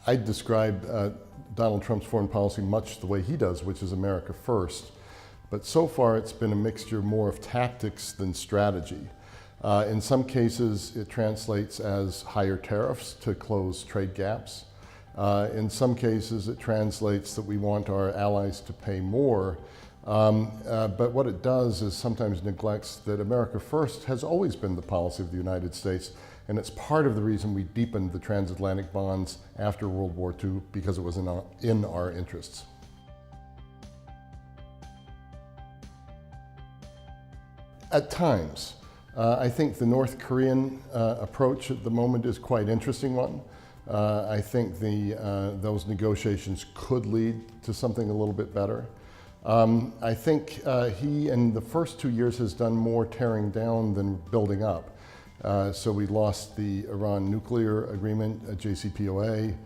I describe Donald Trump's foreign policy much the way he does, which is America first. But so far it's been a mixture more of tactics than strategy. In some cases it translates as higher tariffs to close trade gaps. In some cases it translates that we want our allies to pay more. But what it does is sometimes neglects that America first has always been the policy of the United States, and it's part of the reason we deepened the transatlantic bonds after World War II, because it was in our interests. At times. I think the North Korean approach at the moment is quite an interesting one. I think those negotiations could lead to something a little bit better. I think he, in the first 2 years, has done more tearing down than building up. So we lost the Iran nuclear agreement, JCPOA,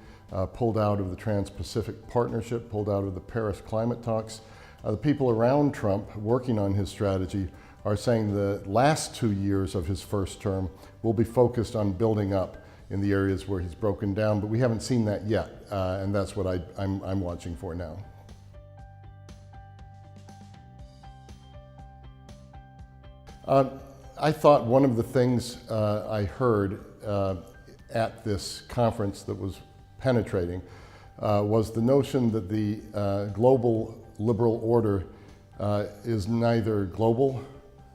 pulled out of the Trans-Pacific Partnership, pulled out of the Paris climate talks. The people around Trump working on his strategy are saying the last 2 years of his first term will be focused on building up in the areas where he's broken down, but we haven't seen that yet, and that's what I'm watching for now. I thought one of the things I heard at this conference that was penetrating was the notion that the global liberal order is neither global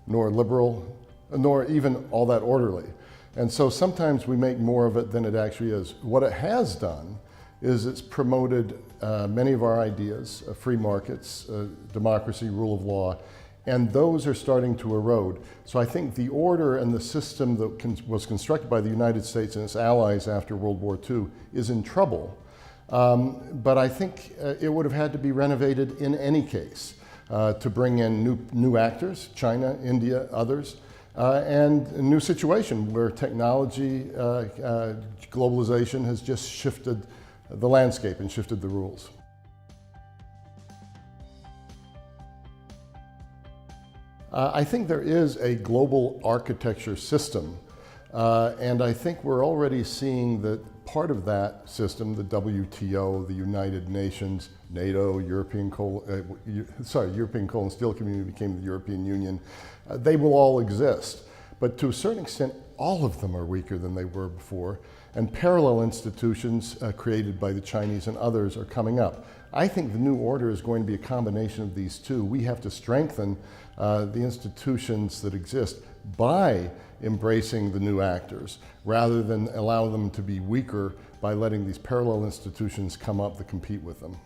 nor liberal, nor even all that orderly. And so sometimes we make more of it than it actually is. What it has done is it's promoted many of our ideas, free markets, democracy, rule of law, and those are starting to erode. So I think the order and the system that was constructed by the United States and its allies after World War II is in trouble. But I think it would have had to be renovated in any case to bring in new actors, China, India, others, and a new situation where technology, globalization has just shifted the landscape and shifted the rules. I think there is a global architecture system, and I think we're already seeing that part of that system, the WTO, the United Nations, NATO, European Coal and Steel Community became the European Union, they will all exist. But to a certain extent, all of them are weaker than they were before, and parallel institutions created by the Chinese and others are coming up. I think the new order is going to be a combination of these two. We have to strengthen the institutions that exist by embracing the new actors, rather than allow them to be weaker by letting these parallel institutions come up that compete with them.